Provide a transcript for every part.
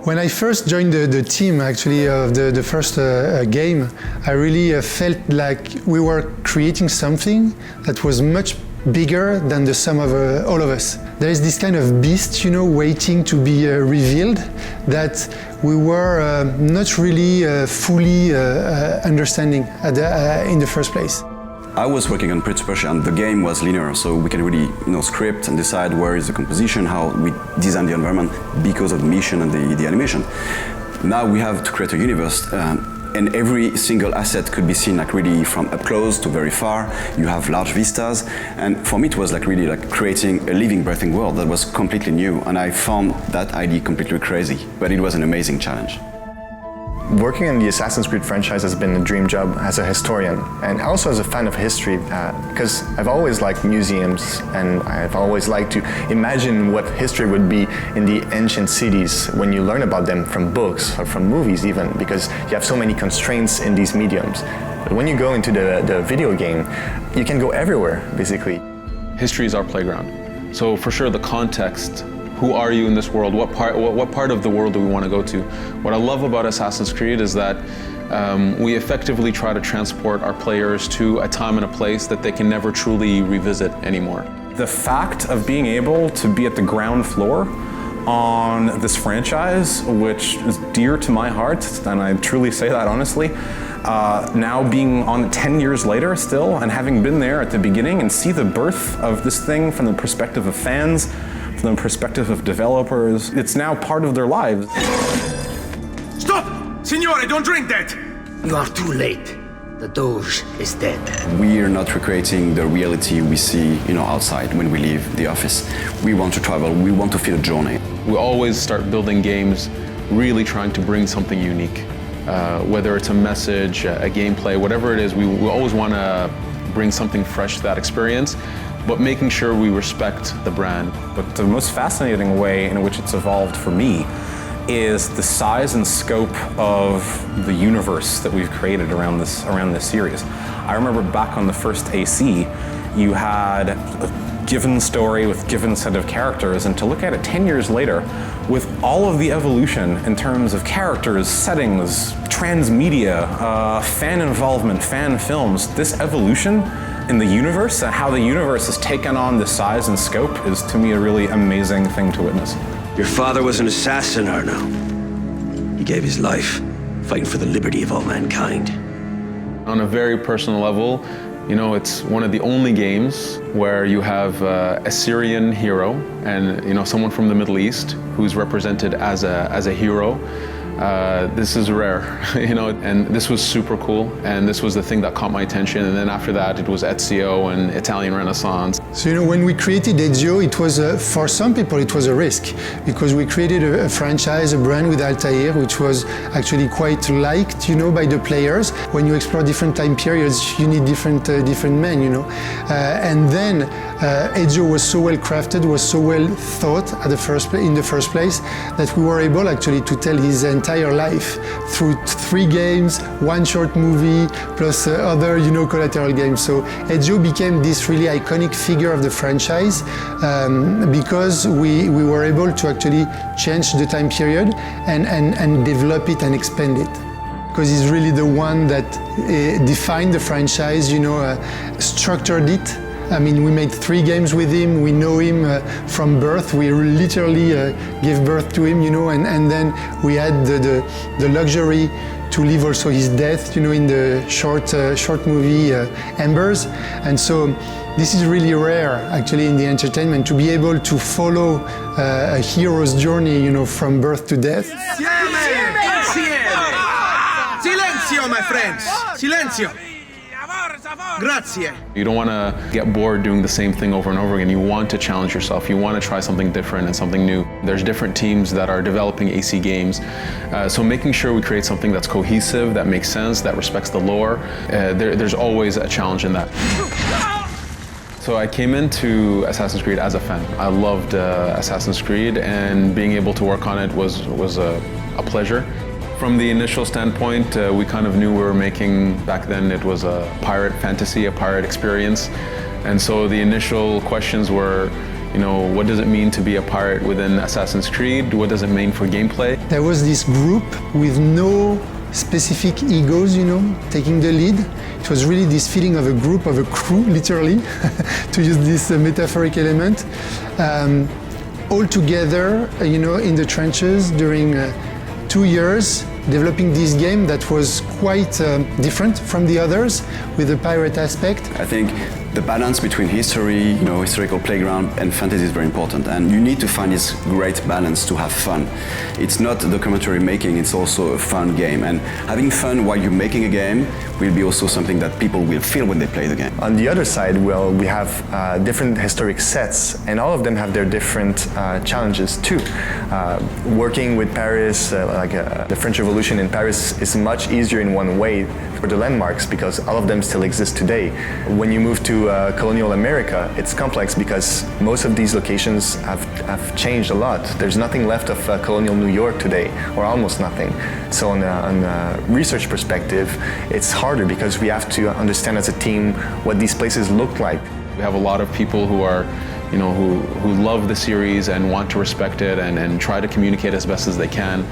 When I first joined the team, actually, of the first game, I really felt like we were creating something that was much bigger than the sum of all of us. There is this kind of beast, you know, waiting to be revealed that we were not really fully understanding in the first place. I was working on Prince of Persia and the game was linear, so we can really script and decide where is the composition, how we design the environment because of the mission and the animation. Now we have to create a universe and every single asset could be seen like really from up close to very far. You have large vistas, and for me it was like really like creating a living, breathing world that was completely new, and I found that idea completely crazy, but it was an amazing challenge. Working on the Assassin's Creed franchise has been a dream job as a historian and also as a fan of history, because I've always liked museums and I've always liked to imagine what history would be in the ancient cities when you learn about them from books or from movies even, because you have so many constraints in these mediums. But when you go into the video game, you can go everywhere, basically. History is our playground. So for sure the context, who are you in this world? What part of the world do we want to go to? What I love about Assassin's Creed is that we effectively try to transport our players to a time and a place that they can never truly revisit anymore. The fact of being able to be at the ground floor on this franchise, which is dear to my heart, and I truly say that honestly, now being on 10 years later still, and having been there at the beginning and see the birth of this thing from the perspective of fans, from the perspective of developers, it's now part of their lives. Stop! Signore, don't drink that! You are too late. The Doge is dead. We are not recreating the reality we see, outside when we leave the office. We want to travel, we want to feel a journey. We always start building games really trying to bring something unique. Whether it's a message, a gameplay, whatever it is, we always want to bring something fresh to that experience, but making sure we respect the brand. But the most fascinating way in which it's evolved for me is the size and scope of the universe that we've created around this series. I remember back on the first AC, you had a given story with given set of characters, and to look at it 10 years later, with all of the evolution in terms of characters, settings, transmedia, fan involvement, fan films, this evolution in the universe and how the universe has taken on the size and scope is, to me, a really amazing thing to witness. Your father was an assassin, Arno. He gave his life, fighting for the liberty of all mankind. On a very personal level, it's one of the only games where you have a Syrian hero and someone from the Middle East who's represented as a hero. This is rare, and this was super cool, and this was the thing that caught my attention, and then after that it was Ezio and Italian Renaissance. So when we created Ezio, it was, for some people it was a risk, because we created a franchise, a brand with Altair, which was actually quite liked, by the players. When you explore different time periods, you need different men, and then Ezio was so well crafted, was so well thought in the first place, that we were able actually to tell his entire life through 3 games, 1 short movie, plus other, collateral games. So Ezio became this really iconic figure of the franchise because we were able to actually change the time period and develop it and expand it. Because he's really the one that defined the franchise, structured it. I mean, we made 3 games with him. We know him from birth. We literally gave birth to him, and then we had the luxury to live also his death, in the short movie Embers. And so this is really rare, actually, in the entertainment, to be able to follow a hero's journey, from birth to death. Silenzio, my friends! Silenzio! Grazie. You don't want to get bored doing the same thing over and over again. You want to challenge yourself. You want to try something different and something new. There's different teams that are developing AC games. So making sure we create something that's cohesive, that makes sense, that respects the lore, there's always a challenge in that. So I came into Assassin's Creed as a fan. I loved Assassin's Creed, and being able to work on it was a pleasure. From the initial standpoint, we kind of knew we were making, back then it was a pirate fantasy, a pirate experience. And so the initial questions were, what does it mean to be a pirate within Assassin's Creed? What does it mean for gameplay? There was this group with no specific egos, taking the lead. It was really this feeling of a group, of a crew, literally, to use this metaphoric element, all together, in the trenches during 2 years, developing this game that was quite different from the others, with the pirate aspect. I think the balance between history, historical playground, and fantasy is very important, and you need to find this great balance to have fun. It's not documentary making, it's also a fun game, and having fun while you're making a game will be also something that people will feel when they play the game. On the other side, well, we have different historic sets, and all of them have their different challenges too. Working with Paris, the French Revolution in Paris, is much easier in one way for the landmarks because all of them still exist today. When you move to colonial America, it's complex because most of these locations have changed a lot. There's nothing left of colonial New York today, or almost nothing. So on a research perspective, it's harder because we have to understand as a team what these places look like. We have a lot of people who are, who love the series and want to respect it and try to communicate as best as they can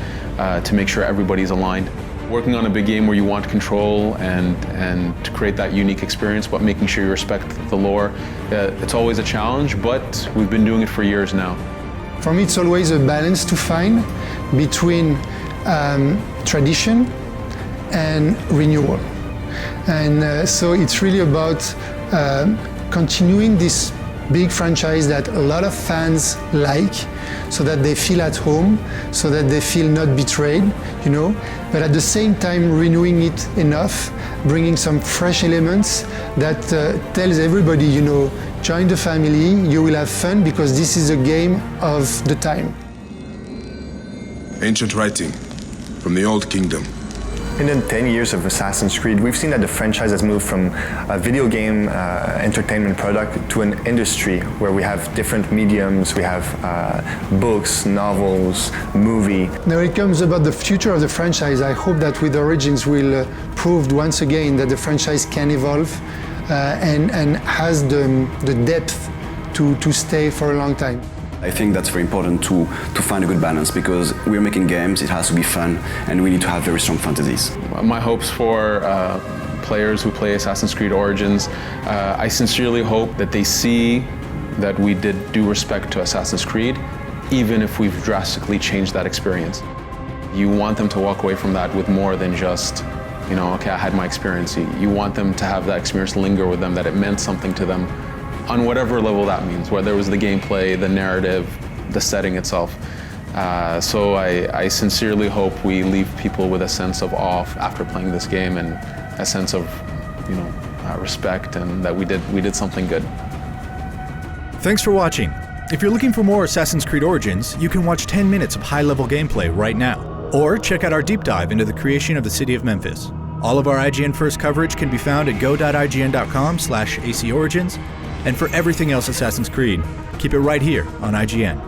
to make sure everybody's aligned. Working on a big game where you want control and to create that unique experience, but making sure you respect the lore, it's always a challenge, but we've been doing it for years now. For me, it's always a balance to find between tradition and renewal. And so it's really about continuing this big franchise that a lot of fans like, so that they feel at home, so that they feel not betrayed, but at the same time renewing it enough, bringing some fresh elements that tells everybody, join the family, you will have fun because this is a game of the time. Ancient writing from the Old Kingdom. In the 10 years of Assassin's Creed, we've seen that the franchise has moved from a video game entertainment product to an industry where we have different mediums, we have books, novels, movie. Now it comes about the future of the franchise. I hope that with Origins we'll prove once again that the franchise can evolve and has the depth to stay for a long time. I think that's very important to find a good balance because we're making games, it has to be fun, and we need to have very strong fantasies. My hopes for players who play Assassin's Creed Origins, I sincerely hope that they see that we did due respect to Assassin's Creed, even if we've drastically changed that experience. You want them to walk away from that with more than just, okay, I had my experience. You want them to have that experience linger with them, that it meant something to them, on whatever level that means, whether it was the gameplay, the narrative, the setting itself. So I sincerely hope we leave people with a sense of awe after playing this game and a sense of, respect and that we did something good. Thanks for watching. If you're looking for more Assassin's Creed Origins, you can watch 10 minutes of high-level gameplay right now, or check out our deep dive into the creation of the city of Memphis. All of our IGN First coverage can be found at go.ign.com/ACOrigins. And for everything else Assassin's Creed, keep it right here on IGN.